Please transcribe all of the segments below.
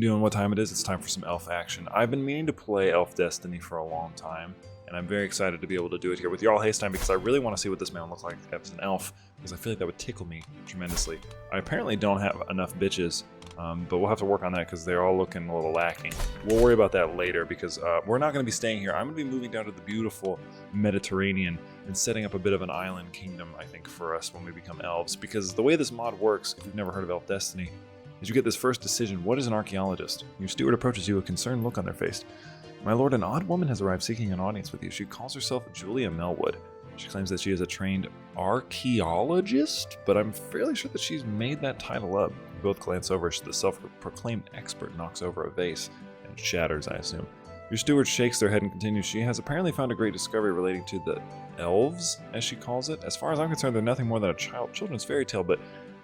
doing? What time it is? It's time for some elf action. I've been meaning to play Elf Destiny for a long time, and I'm very excited to be able to do it here with Jarl Haesteinn because I really want to see what this man looks like as an elf, because I feel like that would tickle me tremendously. I apparently don't have enough bitches, but we'll have to work on that because they're all looking a little lacking. We'll worry about that later because we're not going to be staying here. I'm going to be moving down to the beautiful Mediterranean and setting up a bit of an island kingdom, I think, for us when we become elves, because the way this mod works, if you've never heard of Elf Destiny, is you get this first decision: what is an archaeologist? Your steward approaches you, a concerned look on their face. My lord, an odd woman has arrived seeking an audience with you. She calls herself Julia Melwood. She claims that she is a trained archaeologist, but I'm fairly sure that she's made that title up. You both glance over as the self-proclaimed expert knocks over a vase and shatters, I assume. Your steward shakes their head and continues. She has apparently found a great discovery relating to the elves, as she calls it. As far as I'm concerned, they're nothing more than a children's fairy tale, but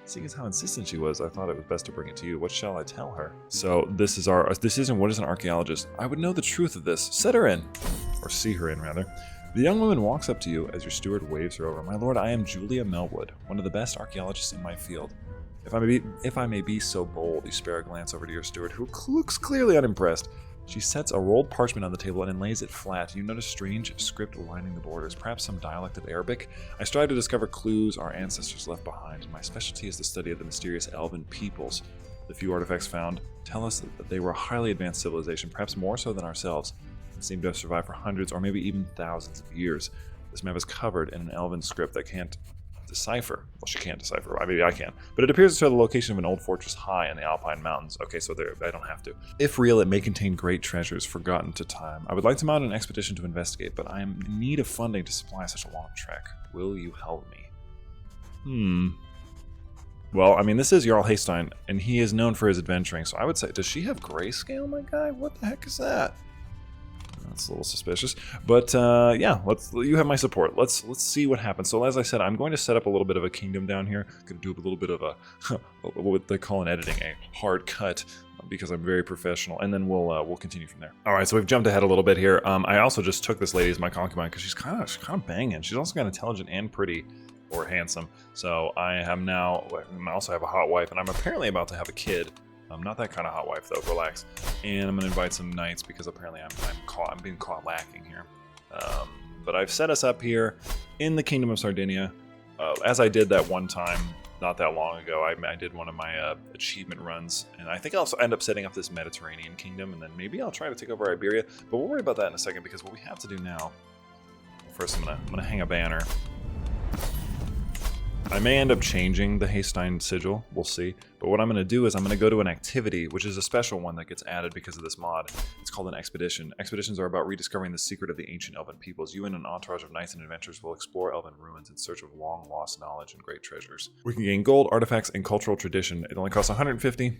seeing as how insistent she was, I thought it was best to bring it to you. What shall I tell her? So this is our decision. What is an archaeologist? I would know the truth of this. Set her in. Or see her in, rather. The young woman walks up to you as your steward waves her over. My lord, I am Julia Melwood, one of the best archaeologists in my field. If I may be so bold, you spare a glance over to your steward, who looks clearly unimpressed. She sets a rolled parchment on the table and lays it flat. You notice strange script lining the borders, perhaps some dialect of Arabic. I strive to discover clues our ancestors left behind. My specialty is the study of the mysterious elven peoples. The few artifacts found tell us that they were a highly advanced civilization, perhaps more so than ourselves, and seem to have survived for hundreds or maybe even thousands of years. This map is covered in an elven script that can't decipher. Well, she can't decipher. Maybe I can. But it appears to show the location of an old fortress high in the Alpine Mountains. Okay, so there, I don't have to. If real, it may contain great treasures forgotten to time. I would like to mount an expedition to investigate, but I am in need of funding to supply such a long trek. Will you help me? Well, I mean, this is Jarl Haesteinn, and he is known for his adventuring, so I would say, does she have grayscale, my guy? What the heck is that? That's a little suspicious, but yeah, you have my support. Let's see what happens. So as I said, I'm going to set up a little bit of a kingdom down here. I'm going to do a little bit of a what they call in editing a hard cut, because I'm very professional, and then we'll continue from there. All right, so we've jumped ahead a little bit here. I also just took this lady as my concubine because she's kind of banging. She's also kind of intelligent and pretty, or handsome. So I also have a hot wife, and I'm apparently about to have a kid. I'm not that kind of hot wife, though. Relax. And I'm going to invite some knights because apparently I'm being caught lacking here. But I've set us up here in the Kingdom of Sardinia, as I did that one time not that long ago. I did one of my achievement runs, and I think I'll end up setting up this Mediterranean kingdom, and then maybe I'll try to take over Iberia. But we'll worry about that in a second, because what we have to do now. First, I'm gonna hang a banner. I may end up changing the Haesteinn sigil, we'll see, but what I'm going to do is I'm going to go to an activity, which is a special one that gets added because of this mod. It's called an expedition. Expeditions are about rediscovering the secret of the ancient elven peoples. You and an entourage of knights and adventurers will explore elven ruins in search of long-lost knowledge and great treasures. We can gain gold, artifacts, and cultural tradition. It only costs 150,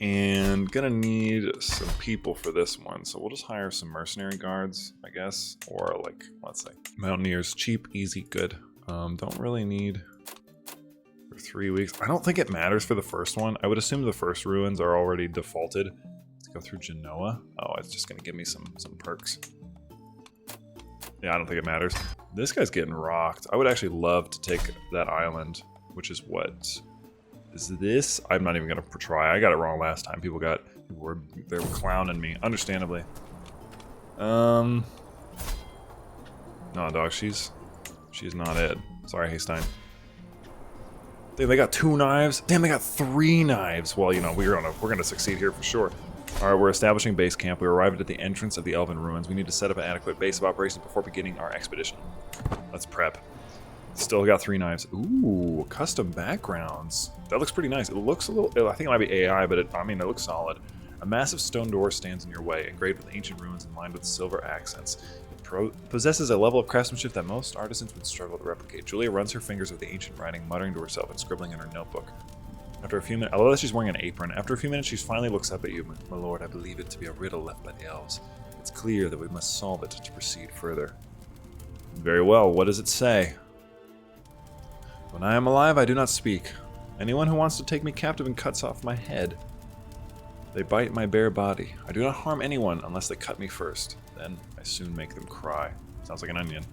and gonna need some people for this one, so we'll just hire some mercenary guards, I guess, or like, let's say, mountaineers. Cheap, easy, good. Don't really need for 3 weeks. I don't think it matters for the first one. I would assume the first ruins are already defaulted. Let's go through Genoa. Oh, it's just gonna give me some perks. Yeah, I don't think it matters. This guy's getting rocked. I would actually love to take that island, which is what is this? I'm not even gonna try. I got it wrong last time. They were clowning me, understandably. No, dog. She's not it. Sorry, Haesteinn. Damn, they got 2 knives. Damn, they got 3 knives. Well, you know, we're gonna succeed here for sure. All right, we're establishing base camp. We arrived at the entrance of the Elven Ruins. We need to set up an adequate base of operations before beginning our expedition. Let's prep. Still got 3 knives. Ooh, custom backgrounds. That looks pretty nice. It looks a little. I think it might be AI, but it looks solid. A massive stone door stands in your way, engraved with ancient runes and lined with silver accents. Possesses a level of craftsmanship that most artisans would struggle to replicate. Julia runs her fingers over the ancient writing, muttering to herself and scribbling in her notebook. After a few minutes, I love that she's wearing an apron. After a few minutes, she finally looks up at you. My lord, I believe it to be a riddle left by the elves. It's clear that we must solve it to proceed further. Very well, what does it say? When I am alive, I do not speak. Anyone who wants to take me captive and cuts off my head. They bite my bare body. I do not harm anyone unless they cut me first. Then I soon make them cry. Sounds like an onion.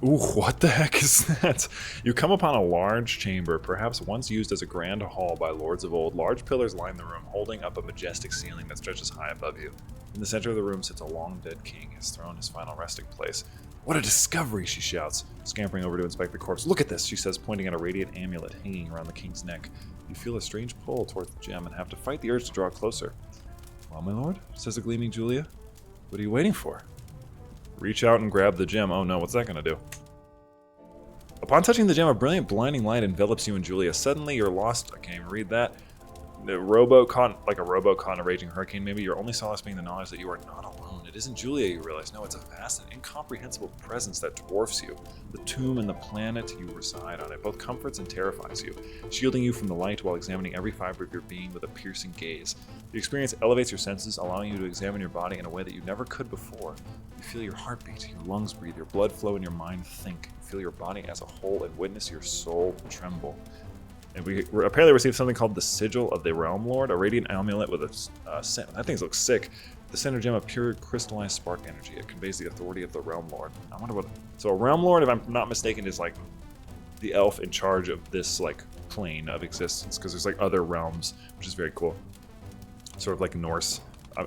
Ooh, what the heck is that? You come upon a large chamber, perhaps once used as a grand hall by lords of old. Large pillars line the room, holding up a majestic ceiling that stretches high above you. In the center of the room sits a long-dead king, his throne his final resting place. What a discovery, she shouts, scampering over to inspect the corpse. Look at this, she says, pointing at a radiant amulet hanging around the king's neck. You feel a strange pull towards the gem and have to fight the urge to draw closer. Well, my lord, says the gleaming Julia. What are you waiting for? Reach out and grab the gem. Oh no, what's that gonna do? Upon touching the gem, a brilliant blinding light envelops you and Julia. Suddenly, you're lost. I can't even read that. Like a rowboat caught in a raging hurricane, maybe. Your only solace being the knowledge that you are not alone. It isn't Julia, you realize. No, it's a vast and incomprehensible presence that dwarfs you. The tomb and the planet you reside on. It both comforts and terrifies you, shielding you from the light while examining every fiber of your being with a piercing gaze. The experience elevates your senses, allowing you to examine your body in a way that you never could before. You feel your heart beat, your lungs breathe, your blood flow, and your mind think. You feel your body as a whole and witness your soul tremble. And we apparently received something called the Sigil of the Realm Lord, a radiant amulet with a... that thing looks sick. The center gem of pure crystallized spark energy. It conveys the authority of the Realm Lord. I wonder what... So a Realm Lord, if I'm not mistaken, is like the elf in charge of this like plane of existence, because there's like other realms, which is very cool. Sort of like Norse,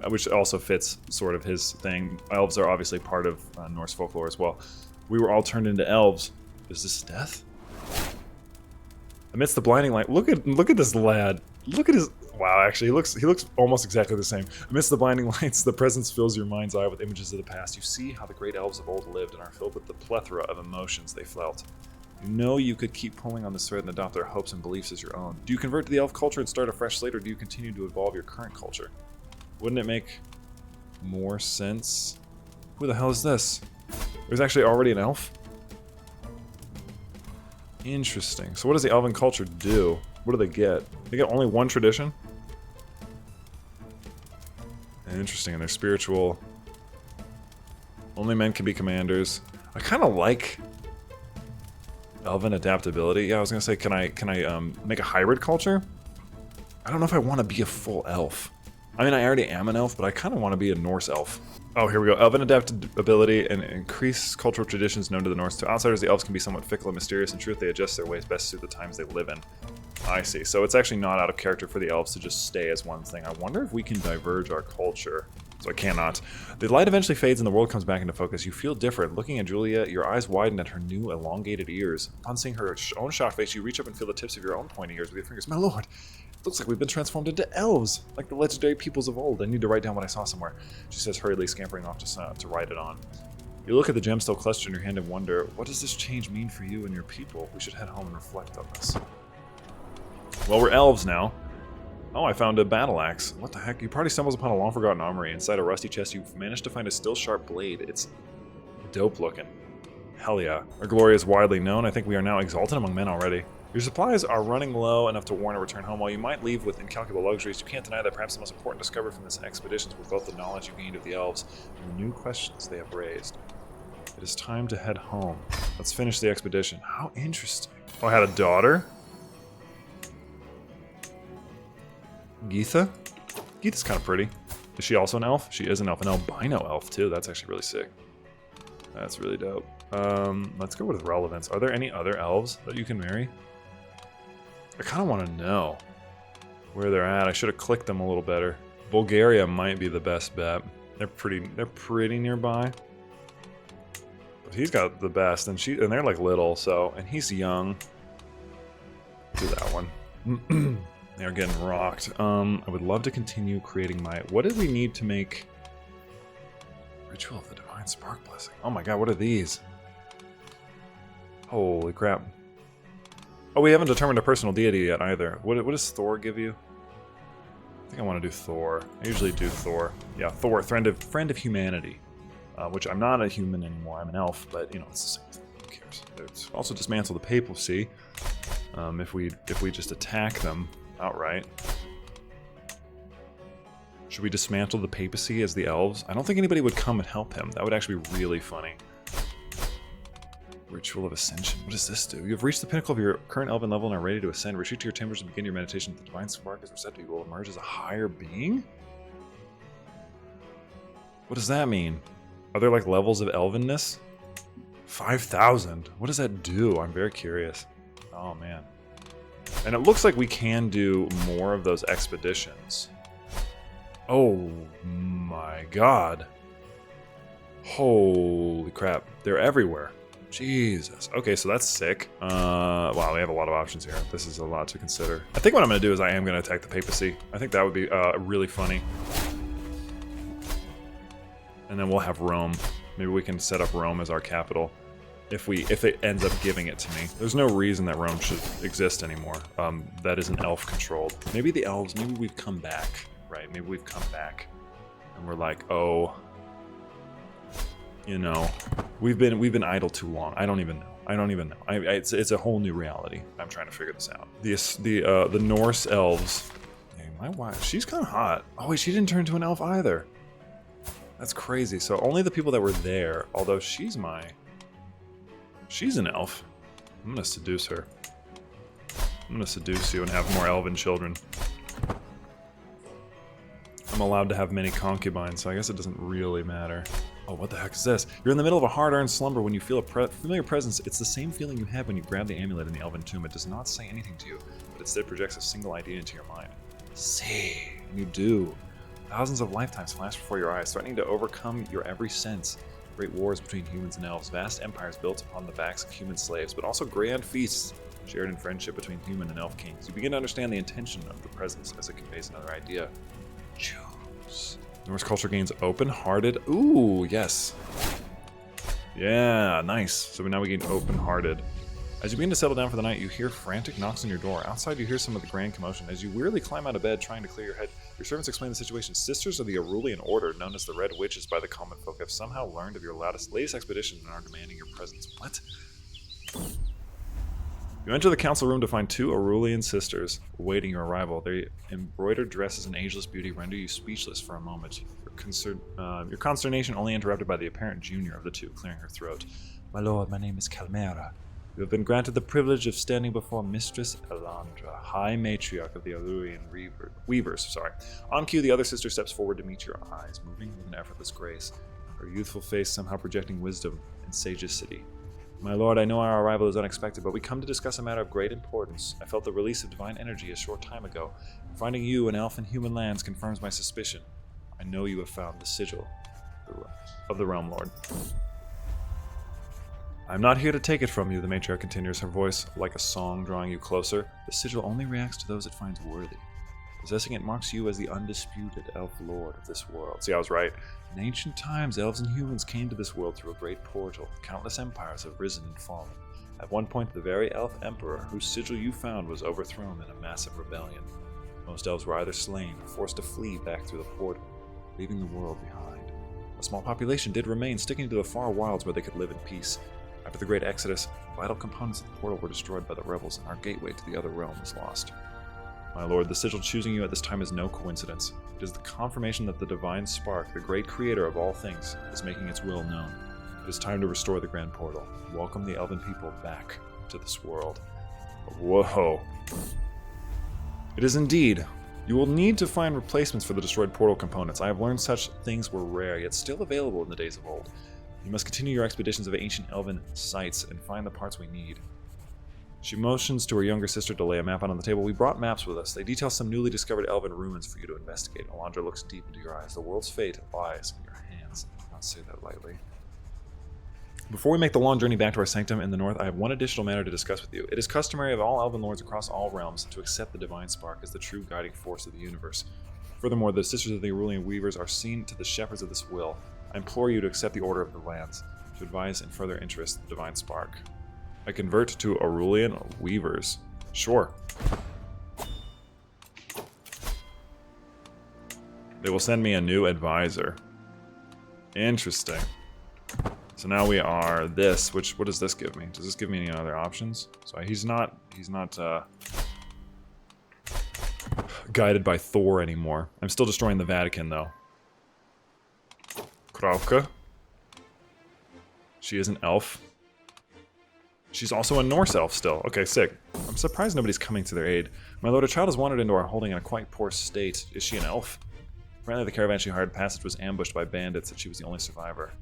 which also fits sort of his thing. Elves are obviously part of Norse folklore as well. We were all turned into elves. Is this death? Amidst the blinding light, look at this lad. Look at his... Wow, actually, he looks almost exactly the same. Amidst the blinding lights, the presence fills your mind's eye with images of the past. You see how the great elves of old lived and are filled with the plethora of emotions they felt. You know you could keep pulling on this thread and adopt their hopes and beliefs as your own. Do you convert to the elf culture and start a fresh slate, or do you continue to evolve your current culture? Wouldn't it make more sense? Who the hell is this? There's actually already an elf? Interesting. So what does the elven culture do? What do they get? They get only one tradition? Interesting. And they're spiritual. Only men can be commanders. I kind of like elven adaptability. Yeah, I was gonna say, can I make a hybrid culture? I don't know if I want to be a full elf. I mean, I already am an elf, but I kind of want to be a Norse elf. Oh, here we go. Elven adaptability and increased cultural traditions known to the Norse. To outsiders, the elves can be somewhat fickle and mysterious. In truth, they adjust their ways best to suit the times they live in. I see. So it's actually not out of character for the elves to just stay as one thing. I wonder if we can diverge our culture. So I cannot. The light eventually fades and the world comes back into focus. You feel different. Looking at Julia, your eyes widen at her new elongated ears. Upon seeing her own shocked face, you reach up and feel the tips of your own pointy ears with your fingers. My lord! Looks like we've been transformed into elves, like the legendary peoples of old. I need to write down what I saw somewhere, she says, hurriedly scampering off to write it on. You look at the gem still clutched in your hand and wonder, what does this change mean for you and your people? We should head home and reflect on this. Well, we're elves now. Oh, I found a battle axe. What the heck? Your party stumbles upon a long-forgotten armory. Inside a rusty chest, you've managed to find a still sharp blade. It's dope looking. Hell yeah. Our glory is widely known. I think we are now exalted among men already. Your supplies are running low enough to warrant a return home. While you might leave with incalculable luxuries, you can't deny that perhaps the most important discovery from this expedition was both the knowledge you gained of the elves and the new questions they have raised. It is time to head home. Let's finish the expedition. How interesting. Oh, I had a daughter? Geetha? Geetha's kind of pretty. Is she also an elf? She is an elf. An albino elf, too. That's actually really sick. That's really dope. Let's go with relevance. Are there any other elves that you can marry? I kind of want to know where they're at. I should have clicked them a little better. Bulgaria might be the best bet. They're pretty nearby. But he's got the best, and they're like little, so, and he's young. Do that one. They're getting rocked. I would love to continue creating my... What did we need to make... Ritual of the Divine Spark Blessing. Oh my god, what are these? Holy crap. Oh, we haven't determined a personal deity yet either. What does Thor give you? I think I want to do Thor. I usually do Thor. Yeah, Thor, friend of humanity. Which I'm not a human anymore, I'm an elf, but you know, it's the same thing. Who cares? Let's also dismantle the papacy. If we just attack them outright. Should we dismantle the papacy as the elves? I don't think anybody would come and help him. That would actually be really funny. Ritual of Ascension. What does this do? You have reached the pinnacle of your current elven level and are ready to ascend. Retreat to your chambers and begin your meditation. The divine spark is receptive. You will emerge as a higher being? What does that mean? Are there like levels of elvenness? 5,000. What does that do? I'm very curious. Oh, man. And it looks like we can do more of those expeditions. Oh, my God. Holy crap. They're everywhere. Jesus. Okay, so that's sick. Wow, we have a lot of options here. This is a lot to consider. I think what I'm going to do is I am going to attack the papacy. I think that would be really funny. And then we'll have Rome. Maybe we can set up Rome as our capital if it ends up giving it to me. There's no reason that Rome should exist anymore. That isn't elf controlled. Maybe the elves, maybe we've come back, right? Maybe we've come back and we're like, oh, you know, we've been idle too long. I don't even know. It's a whole new reality. I'm trying to figure this out. The Norse elves. Hey, my wife, she's kind of hot. Oh wait, she didn't turn into an elf either. That's crazy. So only the people that were there, although she's an elf. I'm gonna seduce her. I'm gonna seduce you and have more elven children. I'm allowed to have many concubines, so I guess it doesn't really matter. Oh, what the heck is this? You're in the middle of a hard-earned slumber when you feel a familiar presence. It's the same feeling you had when you grabbed the amulet in the elven tomb. It does not say anything to you, but instead projects a single idea into your mind. See, you do. Thousands of lifetimes flash before your eyes, threatening to overcome your every sense. Great wars between humans and elves, vast empires built upon the backs of human slaves, but also grand feasts shared in friendship between human and elf kings. You begin to understand the intention of the presence as it conveys another idea. Choose. Norse culture gains open-hearted. Ooh, yes. Yeah, nice. So now we gain open-hearted. As you begin to settle down for the night, you hear frantic knocks on your door. Outside, you hear some of the grand commotion. As you wearily climb out of bed, trying to clear your head, your servants explain the situation. Sisters of the Arulian Order, known as the Red Witches by the common folk, have somehow learned of your latest expedition and are demanding your presence. What? You enter the council room to find two Arulian sisters awaiting your arrival. Their embroidered dresses and ageless beauty render you speechless for a moment. Your consternation only interrupted by the apparent junior of the two, clearing her throat. My lord, my name is Calmera. You have been granted the privilege of standing before Mistress Elandra, High Matriarch of the Arulian Weavers. On cue, the other sister steps forward to meet your eyes, moving with an effortless grace, her youthful face somehow projecting wisdom and sagacity. My lord, I know our arrival is unexpected, but we come to discuss a matter of great importance. I felt the release of divine energy a short time ago. Finding you in elf and human lands confirms my suspicion. I know you have found the sigil of the Realm Lord. I'm not here to take it from you, the matriarch continues, her voice like a song drawing you closer. The sigil only reacts to those it finds worthy. Possessing it marks you as the undisputed elf lord of this world. See, I was right. In ancient times, elves and humans came to this world through a great portal. Countless empires have risen and fallen. At one point, the very elf emperor whose sigil you found was overthrown in a massive rebellion. Most elves were either slain or forced to flee back through the portal, leaving the world behind. A small population did remain, sticking to the far wilds where they could live in peace. After the Great Exodus, vital components of the portal were destroyed by the rebels, and our gateway to the other realm was lost. My lord, the sigil choosing you at this time is no coincidence. It is the confirmation that the divine spark, the great creator of all things, is making its will known. It is time to restore the grand portal. Welcome the elven people back to this world. Whoa. It is indeed. You will need to find replacements for the destroyed portal components. I have learned such things were rare, yet still available in the days of old. You must continue your expeditions of ancient elven sites and find the parts we need. She motions to her younger sister to lay a map out on the table. We brought maps with us. They detail some newly discovered elven ruins for you to investigate. Elandra looks deep into your eyes. The world's fate lies in your hands. I do not say that lightly. Before we make the long journey back to our sanctum in the north, I have one additional matter to discuss with you. It is customary of all elven lords across all realms to accept the divine spark as the true guiding force of the universe. Furthermore, the sisters of the Arulian Weavers are seen to the shepherds of this will. I implore you to accept the order of the lands, to advise and further interest the divine spark. I convert to Arulian Weavers. Sure. They will send me a new advisor. Interesting. So now we are this, what does this give me? Does this give me any other options? So he's not guided by Thor anymore. I'm still destroying the Vatican though. Krauke. She is an elf. She's also a Norse elf still. Okay, sick. I'm surprised nobody's coming to their aid. My lord, a child has wandered into our holding in a quite poor state. Is she an elf? Apparently the caravan she hired passage was ambushed by bandits and she was the only survivor.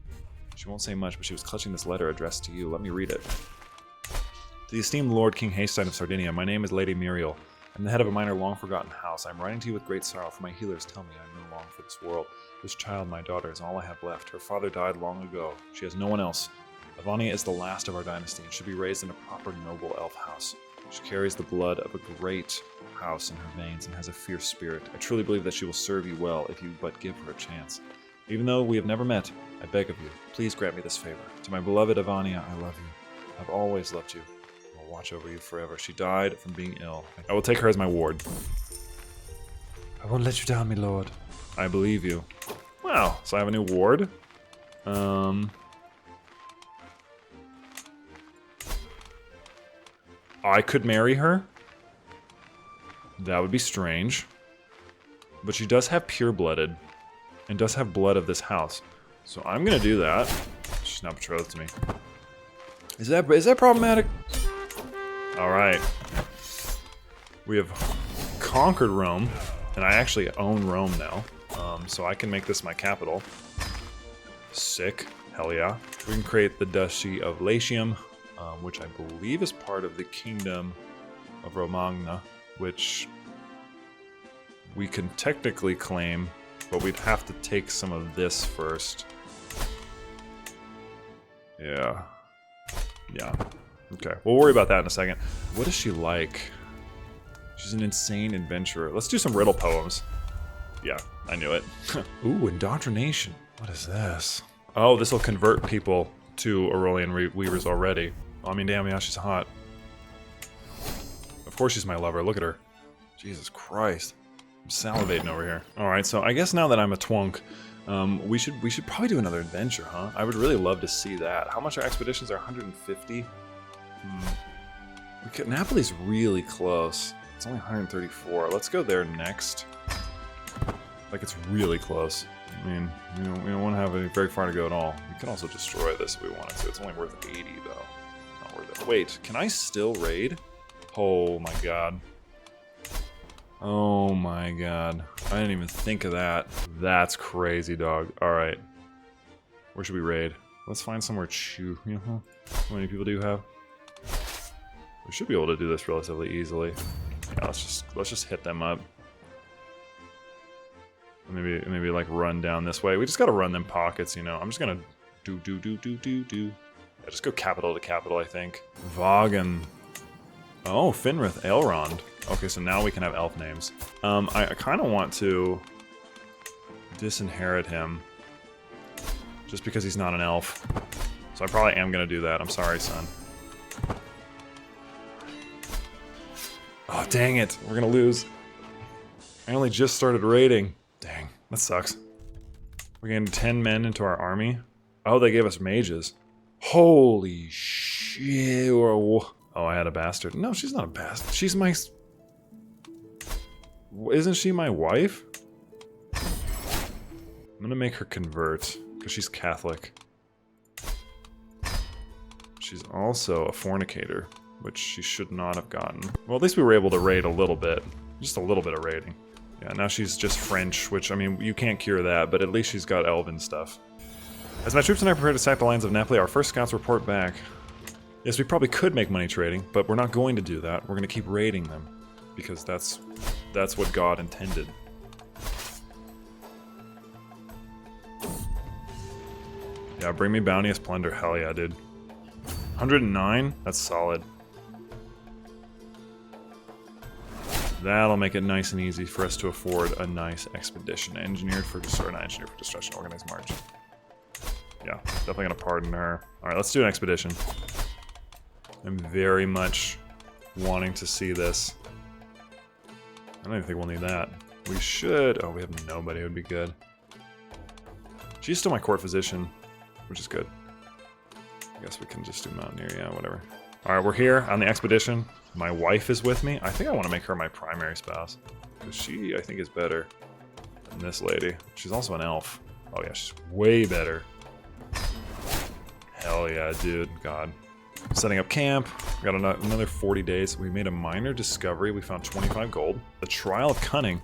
She won't say much, but she was clutching this letter addressed to you. Let me read it. To the esteemed Lord King Haesteinn of Sardinia, my name is Lady Muriel. I'm the head of a minor long-forgotten house. I'm writing to you with great sorrow, for my healers tell me I am no longer for this world. This child, my daughter, is all I have left. Her father died long ago. She has no one else. Ivania is the last of our dynasty and should be raised in a proper noble elf house. She carries the blood of a great house in her veins and has a fierce spirit. I truly believe that she will serve you well if you but give her a chance. Even though we have never met, I beg of you, please grant me this favor. To my beloved Ivania, I love you. I've always loved you. I will watch over you forever. She died from being ill. I will take her as my ward. I won't let you down, my lord. I believe you. Wow, so I have a new ward. I could marry her. That would be strange. But she does have pure-blooded. And does have blood of this house. So I'm gonna do that. She's not betrothed to me. Is that problematic? Alright. We have conquered Rome. And I actually own Rome now. So I can make this my capital. Sick. Hell yeah. We can create the Duchy of Latium, which I believe is part of the Kingdom of Romagna, which we can technically claim, but we'd have to take some of this first. Yeah. Yeah. Okay, we'll worry about that in a second. What is she like? She's an insane adventurer. Let's do some riddle poems. Yeah, I knew it. Ooh, indoctrination. What is this? Oh, this will convert people to Aurelian Weavers already. I mean, damn, yeah, she's hot. Of course she's my lover. Look at her. Jesus Christ. I'm salivating over here. Alright, so I guess now that I'm a twunk, we should probably do another adventure, huh? I would really love to see that. How much our expeditions are? 150? Napoli's really close. It's only 134. Let's go there next. Like, it's really close. I mean, we don't want to have very far to go at all. We can also destroy this if we wanted to. It's only worth 80, though. Not worth it. Wait, can I still raid? Oh my god. Oh my god. I didn't even think of that. That's crazy, dog. Alright. Where should we raid? Let's find somewhere How many people do you have? We should be able to do this relatively easily. Yeah, let's just hit them up. Maybe like run down this way. We just gotta run them pockets, you know. I'm just gonna do. Yeah, just go capital to capital, I think. Vaughan. Oh, Finrith, Elrond. Okay, so now we can have elf names. I kind of want to disinherit him, just because he's not an elf. So I probably am gonna do that. I'm sorry, son. Oh, dang it. We're gonna lose. I only just started raiding. Dang, that sucks. We're getting 10 men into our army. Oh, they gave us mages. Holy shit. Oh, I had a bastard. No, she's not a bastard. She's my... Isn't she my wife? I'm gonna make her convert, because she's Catholic. She's also a fornicator, which she should not have gotten. Well, at least we were able to raid a little bit. Just a little bit of raiding. Yeah, now she's just French, which, I mean, you can't cure that, but at least she's got elven stuff. As my troops and I prepare to sack the lands of Napoli, our first scouts report back. Yes, we probably could make money trading, but we're not going to do that. We're going to keep raiding them, because that's what God intended. Yeah, bring me bounteous plunder. Hell yeah, dude. 109? That's solid. That'll make it nice and easy for us to afford a nice expedition. Engineered for destruction, organized march. Yeah, definitely gonna pardon her. Alright, let's do an expedition. I'm very much wanting to see this. I don't even think we'll need that. We should... Oh, we have nobody. It would be good. She's still my court physician, which is good. I guess we can just do Mountaineer, yeah, whatever. Alright, we're here on the expedition. My wife is with me. I think I want to make her my primary spouse. Because she, I think, is better than this lady. She's also an elf. Oh yeah, she's way better. Hell yeah, dude. God. Setting up camp. We got another 40 days. We made a minor discovery. We found 25 gold. The Trial of Cunning.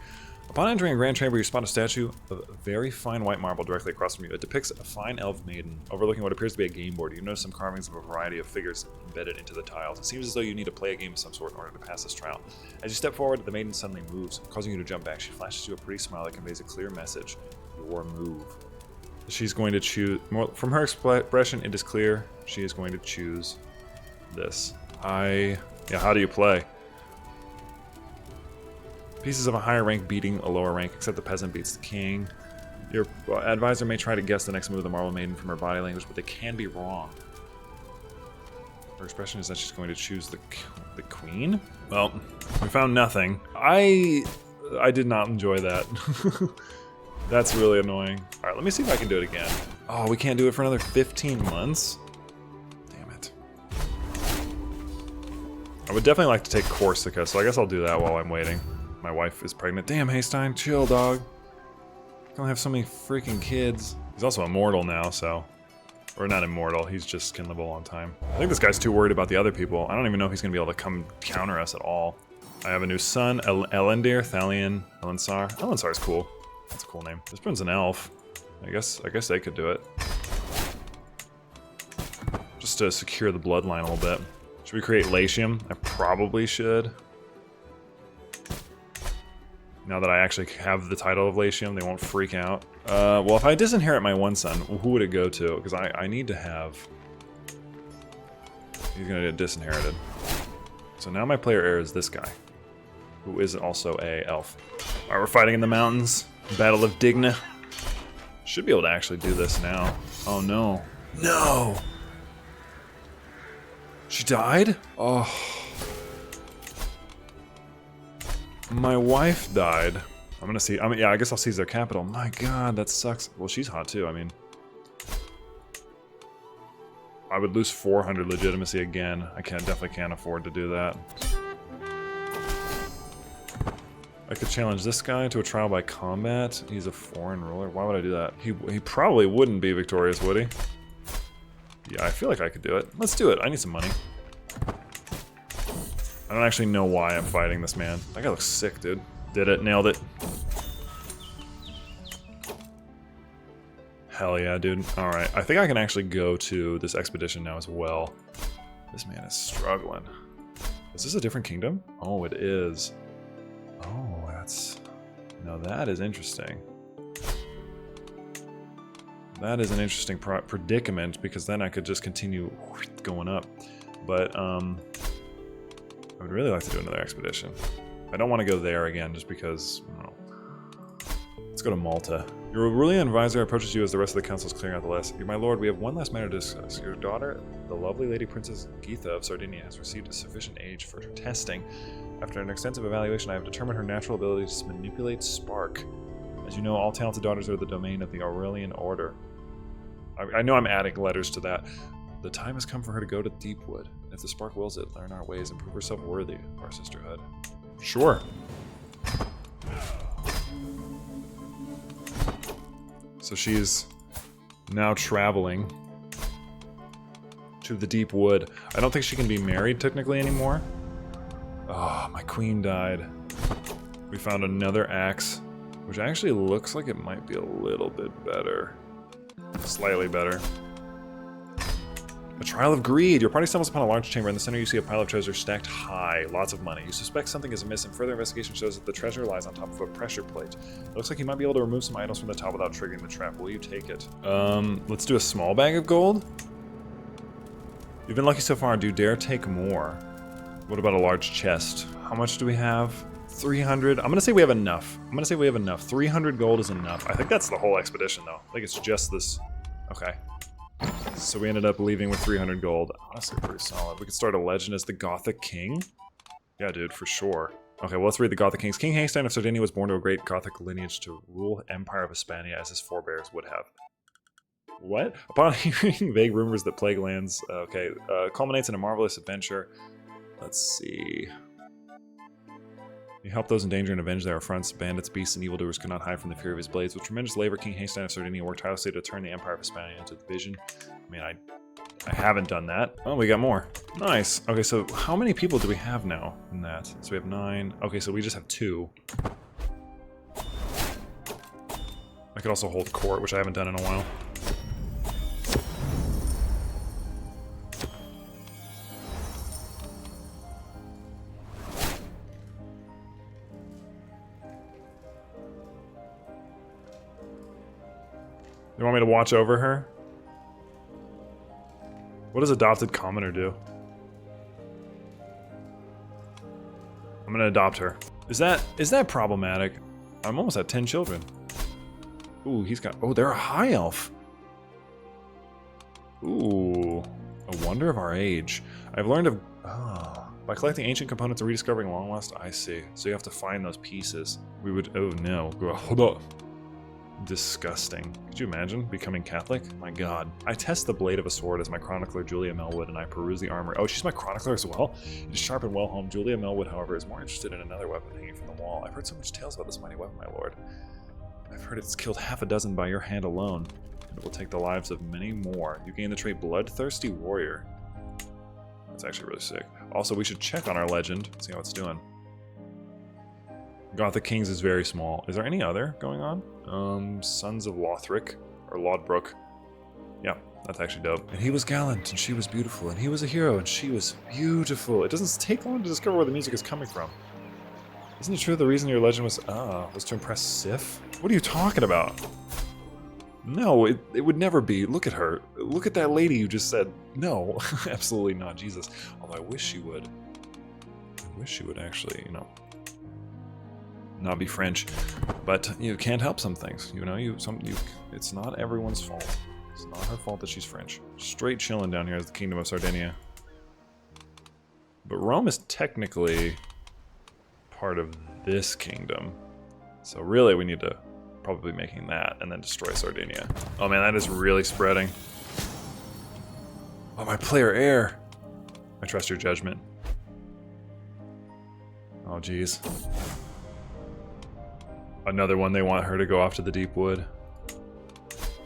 Upon entering a grand chamber, you spot a statue of very fine white marble directly across from you. It depicts a fine elf maiden overlooking what appears to be a game board. You notice some carvings of a variety of figures embedded into the tiles. It seems as though you need to play a game of some sort in order to pass this trial. As you step forward, the maiden suddenly moves, causing you to jump back. She flashes you a pretty smile that conveys a clear message. Your move. She's going to choose... From her expression, it is clear she is going to choose this. Yeah, how do you play? Pieces of a higher rank beating a lower rank, except the peasant beats the king. Your advisor may try to guess the next move of the Marble Maiden from her body language, but they can be wrong. Her expression is that she's going to choose the queen? Well, we found nothing. I did not enjoy that. That's really annoying. Alright, let me see if I can do it again. Oh, we can't do it for another 15 months? Damn it. I would definitely like to take Corsica, so I guess I'll do that while I'm waiting. My wife is pregnant. Damn, Haesteinn, chill, dog. I don't have so many freaking kids. He's also immortal now, so... Or not immortal, he's just can live a long time. I think this guy's too worried about the other people. I don't even know if he's gonna be able to come counter us at all. I have a new son, Elendir, Thalion, Elensar. Elensar's cool. That's a cool name. This one's an elf. I guess they could do it. Just to secure the bloodline a little bit. Should we create Latium? I probably should. Now that I actually have the title of Latium, they won't freak out. Well, if I disinherit my one son, who would it go to? Because I need to have... He's gonna get disinherited. So now my player heir is this guy, who is also a elf. Alright, we're fighting in the mountains. Battle of Digna. Should be able to actually do this now. Oh no. No! She died? Oh. My wife died. I'm gonna see. Yeah, I guess I'll seize their capital. My god, that sucks. Well, she's hot too. I mean, I would lose 400 legitimacy again. I definitely can't afford to do that. I could challenge this guy to a trial by combat. He's a foreign ruler. Why would I do that? He probably wouldn't be victorious, would he? Yeah, I feel like I could do it. Let's do it. I need some money. I don't actually know why I'm fighting this man. That guy looks sick, dude. Did it. Nailed it. Hell yeah, dude. Alright, I think I can actually go to this expedition now as well. This man is struggling. Is this a different kingdom? Oh, it is. Oh, that's... Now that is interesting. That is an interesting predicament, because then I could just continue going up. But, I would really like to do another expedition. I don't want to go there again, just because, I don't know. Let's go to Malta. Your Aurelian advisor approaches you as the rest of the council is clearing out the list. My lord, we have one last matter to discuss. Your daughter, the lovely Lady Princess Geetha of Sardinia, has received a sufficient age for testing. After an extensive evaluation, I have determined her natural abilities to manipulate spark. As you know, all talented daughters are the domain of the Aurelian Order. I know I'm adding letters to that. The time has come for her to go to Deepwood. If the spark wills it, learn our ways and prove herself worthy of our sisterhood. Sure. So she's now traveling to the deep wood. I don't think she can be married technically anymore. Oh, my queen died. We found another axe, which actually looks like it might be a little bit better. Slightly better. A trial of greed. Your party stumbles upon a large chamber. In the center you see a pile of treasure stacked high. Lots of money. You suspect something is amiss, and further investigation shows that the treasure lies on top of a pressure plate. It looks like you might be able to remove some items from the top without triggering the trap. Will you take it? Let's do a small bag of gold. You've been lucky so far. Do you dare take more? What about a large chest? How much do we have? 300. I'm gonna say we have enough. 300 gold is enough. I think that's the whole expedition, though. I think it's just this. Okay. So we ended up leaving with 300 gold. Honestly, pretty solid. We could start a legend as the Gothic King. Yeah, dude, for sure. Okay, well, let's read the Gothic Kings. King Haesteinn of Sardinia was born to a great Gothic lineage to rule Empire of Hispania as his forebears would have. What? Upon hearing vague rumors that plague lands, culminates in a marvelous adventure. Let's see. He helped those in danger and avenged their affronts. Bandits, beasts, and evildoers could not hide from the fury of his blades. With tremendous labor, King Haesteinn of Sardinia worked tirelessly to turn the Empire of Hispania into division. I mean, I haven't done that. Oh, we got more. Nice. Okay, so how many people do we have now in that? So we have 9. Okay, so we just have 2. I could also hold court, which I haven't done in a while. You want me to watch over her? What does adopted commoner do? I'm gonna adopt her. Is that problematic? I'm almost at 10 children. Ooh, he's got... Oh, they're a high elf. Ooh, a wonder of our age. I've learned of... Oh, by collecting ancient components and rediscovering long lost... I see. So you have to find those pieces. We would... Oh, no. Hold up. Disgusting. Could you imagine becoming Catholic? My god. I test the blade of a sword as my chronicler Julia Melwood, and I peruse the armor. Oh, she's my chronicler as well? It is sharp and well honed. Julia Melwood, however, is more interested in another weapon hanging from the wall. I've heard so much tales about this mighty weapon, my lord. I've heard it's killed half a dozen by your hand alone, and it will take the lives of many more. You gain the trait Bloodthirsty Warrior. That's actually really sick. Also, we should check on our legend, see how it's doing. Gothic Kings is very small. Is there any other going on? Sons of Lothric, or Lodbrok. Yeah, that's actually dope. And he was gallant, and she was beautiful, and he was a hero, and she was beautiful. It doesn't take long to discover where the music is coming from. Isn't it true the reason your legend was to impress Sif? What are you talking about? No, it would never be. Look at her. Look at that lady you just said. No, absolutely not, Jesus. Although I wish she would. I wish she would actually, you know, not be French, but you can't help some things. You know, it's not everyone's fault. It's not her fault that she's French. Straight chilling down here is the Kingdom of Sardinia. But Rome is technically part of this kingdom, so really we need to probably be making that and then destroy Sardinia. Oh man, that is really spreading. Oh, my player heir. I trust your judgment. Oh geez. Another one, they want her to go off to the deep wood.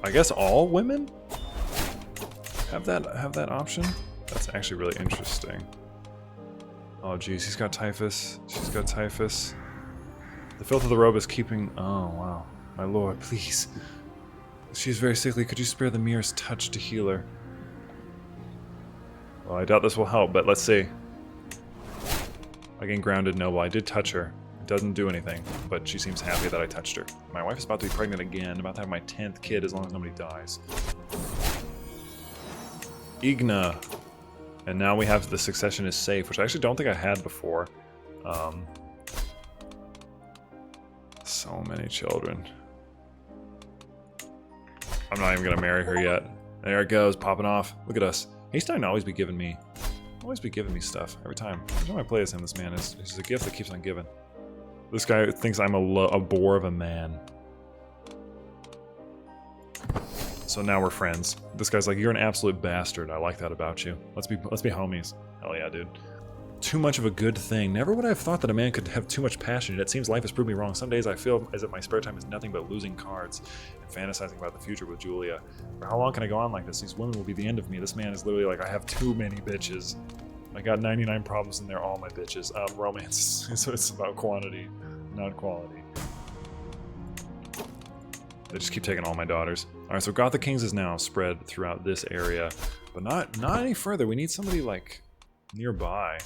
I guess all women have that option? That's actually really interesting. Oh geez, he's got typhus. She's got typhus. The filth of the robe is keeping... Oh wow. My lord, please. She's very sickly. Could you spare the merest touch to heal her? Well, I doubt this will help, but let's see. Again, grounded noble. I did touch her. Doesn't do anything, but she seems happy that I touched her. My wife is about to be pregnant again, about to have my 10th kid as long as nobody dies. Igna. And now we have the succession is safe, which I actually don't think I had before. So many children. I'm not even gonna marry her yet. There it goes, popping off. Look at us. Haesteinn always be giving me stuff every time. Every time I play as him, this man is a gift that keeps on giving. This guy thinks I'm a bore of a man. So now we're friends. This guy's like, you're an absolute bastard. I like that about you. Let's be homies. Hell yeah, dude. Too much of a good thing. Never would I have thought that a man could have too much passion. It seems life has proved me wrong. Some days I feel as if my spare time is nothing but losing cards and fantasizing about the future with Julia. For how long can I go on like this? These women will be the end of me. This man is literally like, I have too many bitches. I got 99 problems and they're all my bitches. Romance, so it's about quantity, not quality. They just keep taking all my daughters. Alright, so Gothic Kings is now spread throughout this area, but not any further. We need somebody like nearby.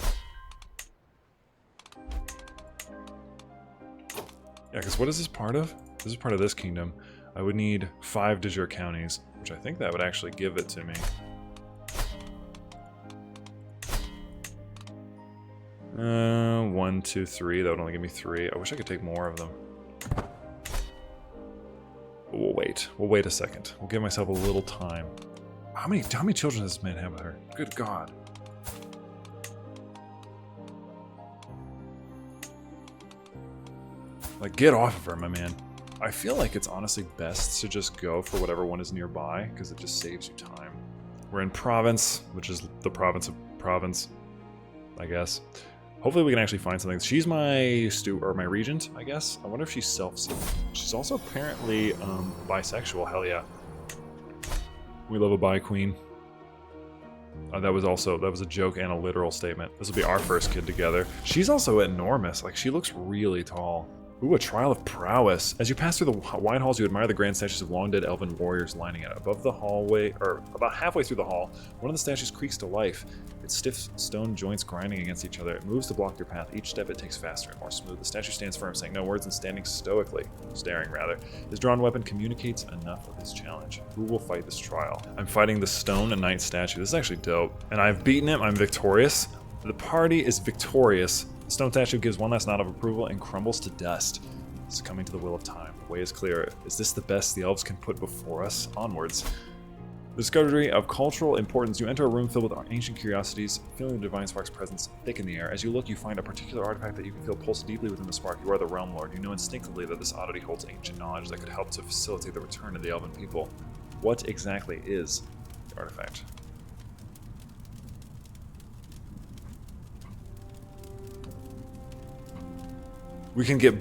Yeah, because what is this part of? This is part of this kingdom. I would need 5 de jure counties, which I think that would actually give it to me. 1, 2, 3. That would only give me 3. I wish I could take more of them. But we'll wait. We'll wait a second. We'll give myself a little time. How many children does this man have with her? Good God. Like, get off of her, my man. I feel like it's honestly best to just go for whatever one is nearby, because it just saves you time. We're in Province, which is the province of Province, I guess. Hopefully we can actually find something. She's my my regent, I guess. I wonder if she's self-seeking. She's also apparently bisexual. Hell yeah. We love a bi queen. That was a joke and a literal statement. This will be our first kid together. She's also enormous. Like, she looks really tall. Ooh, a trial of prowess. As you pass through the wide halls, you admire the grand statues of long-dead elven warriors lining it. Above the hallway, or about halfway through the hall, one of the statues creaks to life, its stiff stone joints grinding against each other. It moves to block your path. Each step it takes faster and more smooth. The statue stands firm, saying no words and standing stoically, staring rather. His drawn weapon communicates enough of his challenge. Who will fight this trial? I'm fighting the stone knight statue. This is actually dope. And I've beaten him. I'm victorious. The party is victorious. The stone statue gives one last nod of approval and crumbles to dust. It's coming to the will of time. The way is clear. Is this the best the elves can put before us? Onwards. The discovery of cultural importance. You enter a room filled with ancient curiosities, feeling the divine spark's presence thick in the air. As you look, you find a particular artifact that you can feel pulse deeply within the spark. You are the Realm Lord. You know instinctively that this oddity holds ancient knowledge that could help to facilitate the return of the elven people. What exactly is the artifact? We can get...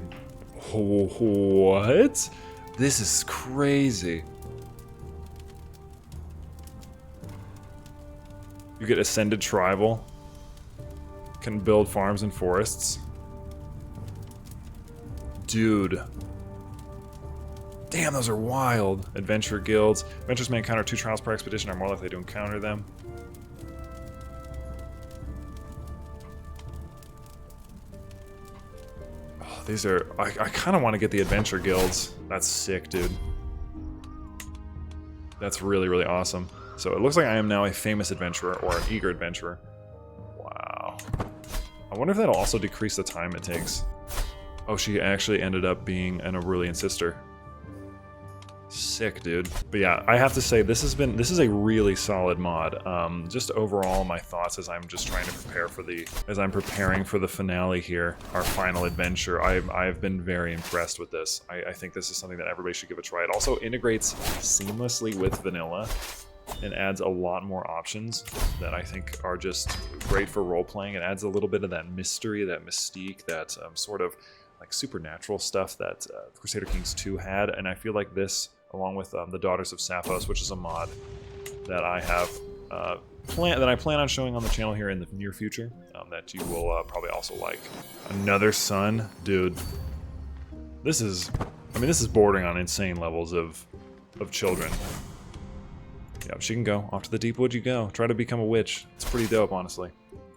What? This is crazy. You get Ascended Tribal. Can build farms and forests. Dude. Damn, those are wild. Adventure guilds. Adventurers may encounter 2 trials per expedition, are more likely to encounter them. These are... I kind of want to get the adventure guilds. That's sick, dude. That's really, really awesome. So it looks like I am now a famous adventurer, or an eager adventurer. Wow. I wonder if that'll also decrease the time it takes. Oh, she actually ended up being an Aurelian sister. Sick, dude. But yeah, I have to say this is a really solid mod. Just overall, my thoughts as I'm just trying to prepare for I'm preparing for the finale here, our final adventure. I've been very impressed with this. I think this is something that everybody should give a try. It also integrates seamlessly with vanilla and adds a lot more options that I think are just great for role playing. It adds a little bit of that mystery, that mystique, that sort of like supernatural stuff that Crusader Kings 2 had, and I feel like this, along with the Daughters of Sappos, which is a mod that I have I plan on showing on the channel here in the near future, that you will probably also like. Another son, dude. This is bordering on insane levels of children. Yeah, she can go. Off to the deep wood you go. Try to become a witch. It's pretty dope, honestly.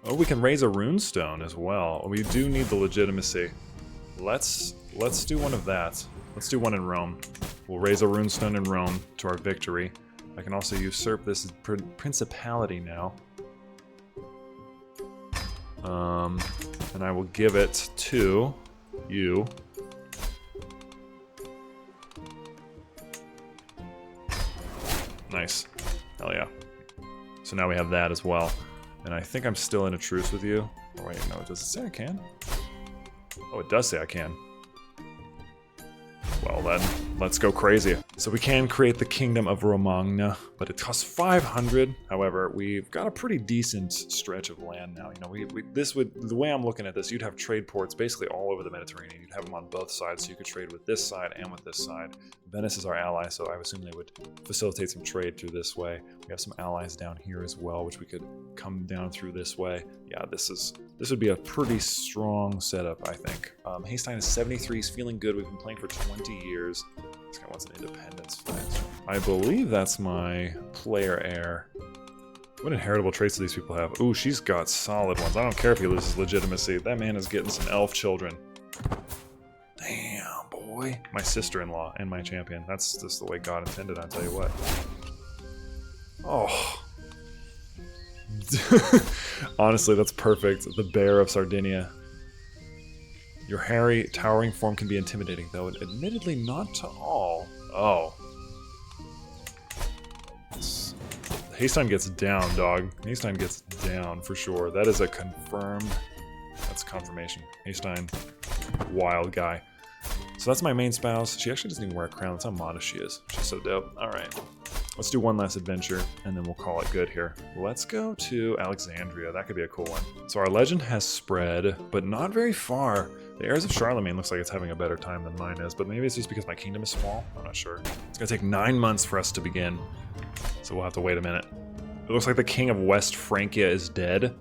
Oh, we can raise a runestone as well. We do need the legitimacy. Let's do one of that. Let's do one in Rome. We'll raise a runestone in Rome to our victory. I can also usurp this principality now. And I will give it to you. Nice. Hell yeah. So now we have that as well. And I think I'm still in a truce with you. Oh wait, no, does it say I can? Oh, it does say I can. Well then, let's go crazy. So we can create the Kingdom of Romagna, but it costs 500. However, we've got a pretty decent stretch of land now. You know, the way I'm looking at this, you'd have trade ports basically all over the Mediterranean. You'd have them on both sides, so you could trade with this side and with this side. Venice is our ally, so I assume they would facilitate some trade through this way. We have some allies down here as well, which we could come down through this way. Yeah, this would be a pretty strong setup, I think. Haesteinn is 73. He's feeling good. We've been playing for 20 years. This guy wants an independence flag. I believe that's my player heir. What inheritable traits do these people have? Ooh, she's got solid ones. I don't care if he loses legitimacy. That man is getting some elf children. Damn, boy. My sister-in-law and my champion. That's just the way God intended, I'll tell you what. Oh. Honestly, that's perfect. The Bear of Sardinia. Your hairy, towering form can be intimidating, though admittedly not to all. Oh. Haesteinn gets down, dog. Haesteinn gets down, for sure. That is a confirmed... That's confirmation. Haesteinn, wild guy. So that's my main spouse. She actually doesn't even wear a crown. That's how modest she is. She's so dope. Alright. Let's do one last adventure, and then we'll call it good here. Let's go to Alexandria. That could be a cool one. So our legend has spread, but not very far. The heirs of Charlemagne looks like it's having a better time than mine is, but maybe it's just because my kingdom is small. I'm not sure. It's gonna take 9 months for us to begin, so we'll have to wait a minute. It looks like the king of West Francia is dead,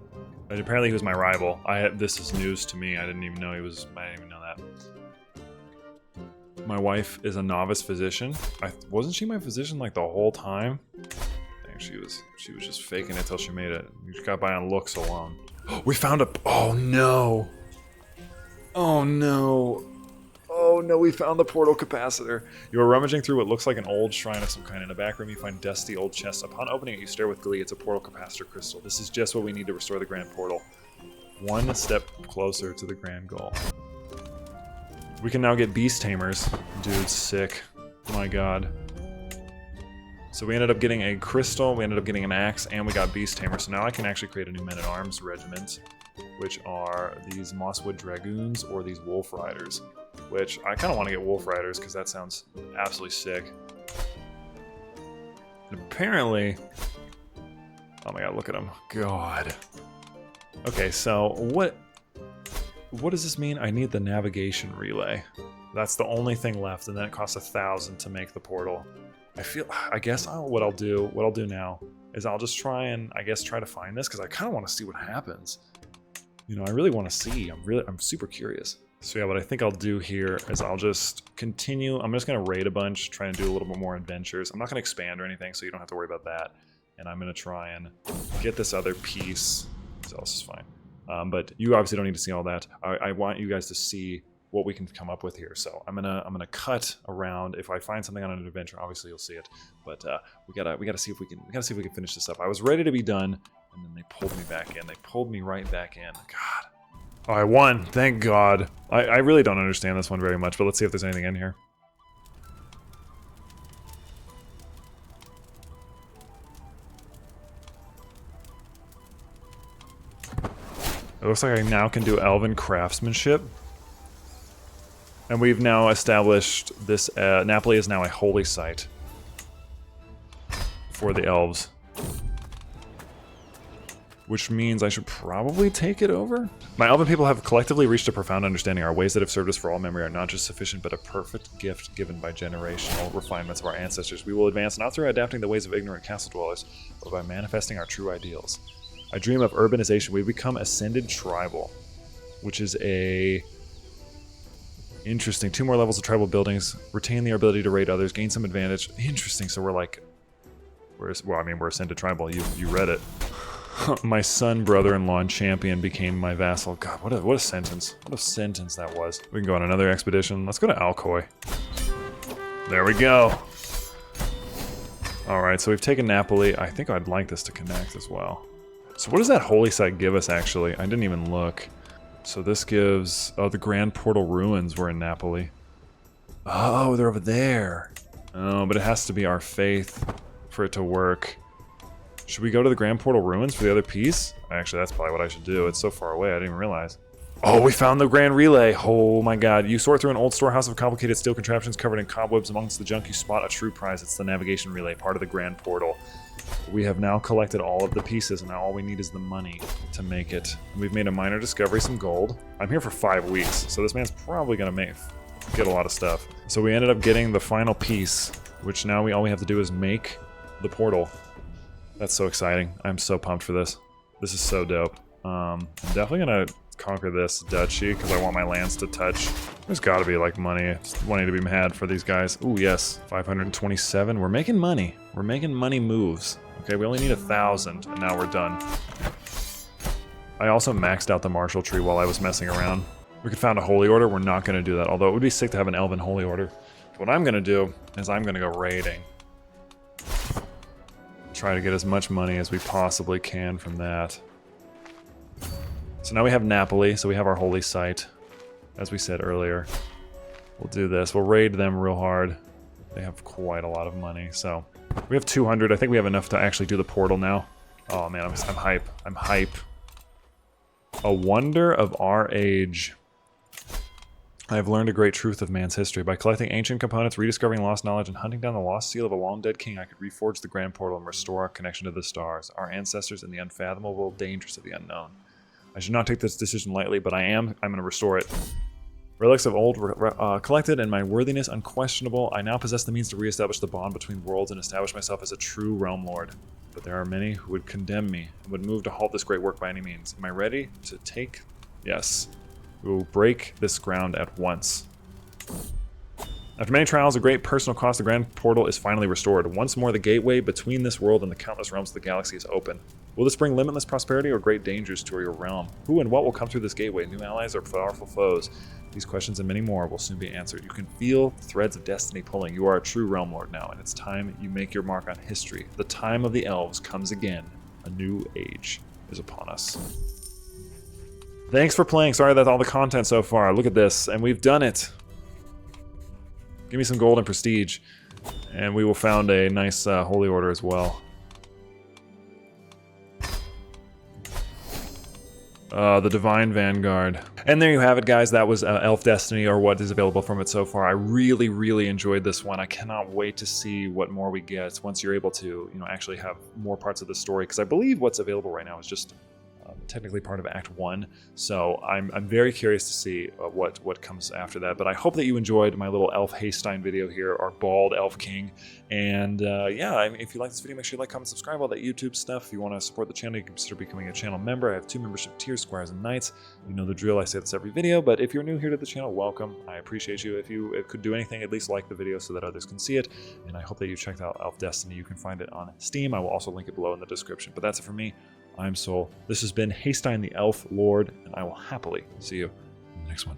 and apparently he was my rival. This is news to me. I didn't even know he was. I didn't even know that. My wife is a novice physician. Wasn't she my physician like the whole time? Dang, she was just faking it till she made it. You just got by on looks alone. We found a... Oh no! Oh no! Oh no, we found the portal capacitor. You are rummaging through what looks like an old shrine of some kind. In the back room you find dusty old chests. Upon opening it you stare with glee. It's a portal capacitor crystal. This is just what we need to restore the grand portal. One step closer to the grand goal. We can now get beast tamers. Dude, sick. My god. So we ended up getting a crystal, we ended up getting an axe, and we got beast tamer. So now I can actually create a new men-at-arms regiment, which are these Mosswood Dragoons or these Wolf Riders. Which I kind of want to get Wolf Riders because that sounds absolutely sick. And apparently... Oh my god, look at them. God. Okay, so what does this mean? I need the navigation relay. That's the only thing left, and then it costs 1,000 to make the portal. I guess what I'll do now is I'll just try to find this because I kind of want to see what happens. You know, I really want to see. I'm super curious. So yeah, what I think I'll do here is I'll just continue. I'm just going to raid a bunch, try and do a little bit more adventures. I'm not going to expand or anything, so you don't have to worry about that. And I'm going to try and get this other piece. So else is fine. But you obviously don't need to see all that. I want you guys to see what we can come up with here. So I'm gonna cut around. If I find something on an adventure, obviously you'll see it. But we gotta see if we can finish this up. I was ready to be done, and then they pulled me back in. They pulled me right back in. God. Oh, I won. Thank God. I really don't understand this one very much, but let's see if there's anything in here. It looks like I now can do elven craftsmanship. And we've now established this, Napoli is now a holy site for the elves. Which means I should probably take it over? My elven people have collectively reached a profound understanding. Our ways that have served us for all memory are not just sufficient, but a perfect gift given by generational refinements of our ancestors. We will advance not through adapting the ways of ignorant castle dwellers, but by manifesting our true ideals. I dream of urbanization. We've become Ascended Tribal, which is a... Interesting. 2 more levels of tribal buildings. Retain the ability to raid others. Gain some advantage. Interesting. So we're like... we're Ascended Tribal. You read it. My son, brother-in-law, and champion became my vassal. God, what a sentence. What a sentence that was. We can go on another expedition. Let's go to Alcoy. There we go. Alright, so we've taken Napoli. I think I'd like this to connect as well. So what does that holy site give us, actually? I didn't even look. So this gives... oh, the Grand Portal Ruins were in Napoli. Oh, they're over there. Oh, but it has to be our faith for it to work. Should we go to the Grand Portal Ruins for the other piece? Actually, that's probably what I should do. It's so far away, I didn't even realize. Oh, we found the Grand Relay! Oh my god. You sort through an old storehouse of complicated steel contraptions covered in cobwebs. Amongst the junk, you spot a true prize. It's the navigation relay, part of the Grand Portal. We have now collected all of the pieces, and now all we need is the money to make it. We've made a minor discovery, some gold. I'm here for 5 weeks, so this man's probably gonna get a lot of stuff. So we ended up getting the final piece, which now all we have to do is make the portal. That's so exciting. I'm so pumped for this. This is so dope. I'm definitely gonna conquer this duchy, because I want my lands to touch. There's gotta be, like, money to be had for these guys. Ooh, yes. 527. We're making money. We're making money moves. Okay, we only need 1,000, and now we're done. I also maxed out the martial tree while I was messing around. We could found a holy order. We're not gonna do that, although it would be sick to have an elven holy order. What I'm gonna do is I'm gonna go raiding. Try to get as much money as we possibly can from that. So now we have Napoli, so we have our holy site, as we said earlier. We'll do this. We'll raid them real hard. They have quite a lot of money, so... we have 200. I think we have enough to actually do the portal now. Oh man, I'm hype. I'm hype. A wonder of our age. I have learned a great truth of man's history. By collecting ancient components, rediscovering lost knowledge, and hunting down the lost seal of a long-dead king, I could reforge the grand portal and restore our connection to the stars, our ancestors, and the unfathomable dangers of the unknown. I should not take this decision lightly, but I'm going to restore it. Relics of old collected, and my worthiness unquestionable. I now possess the means to reestablish the bond between worlds and establish myself as a true realm lord. But there are many who would condemn me and would move to halt this great work by any means. Am I ready to take? Yes. We will break this ground at once. After many trials, a great personal cost, the Grand Portal is finally restored. Once more, the gateway between this world and the countless realms of the galaxy is open. Will this bring limitless prosperity or great dangers to your realm? Who and what will come through this gateway? New allies or powerful foes? These questions and many more will soon be answered. You can feel the threads of destiny pulling. You are a true realm lord now, and it's time you make your mark on history. The time of the elves comes again. A new age is upon us. Thanks for playing. Sorry that's all the content so far. Look at this, and we've done it. Give me some gold and prestige, and we will found a nice holy order as well. The Divine Vanguard. And there you have it, guys. That was Elf Destiny, or what is available from it so far. I really, really enjoyed this one. I cannot wait to see what more we get once you're able to, actually have more parts of the story, because I believe what's available right now is just technically part of Act 1, so I'm very curious to see what comes after that. But I hope that you enjoyed my little Elf Haesteinn video here, our bald Elf King. And yeah, if you like this video, make sure you like, comment, subscribe, all that YouTube stuff. If you want to support the channel, you can consider becoming a channel member. I have 2 membership tiers, Squires and Knights. You know the drill, I say this every video, but if you're new here to the channel, welcome. I appreciate you. If you could do anything, at least like the video so that others can see it. And I hope that you checked out Elf Destiny. You can find it on Steam. I will also link it below in the description. But that's it for me. I'm Soule. This has been Haesteinn the Elf Lord, and I will happily see you in the next one.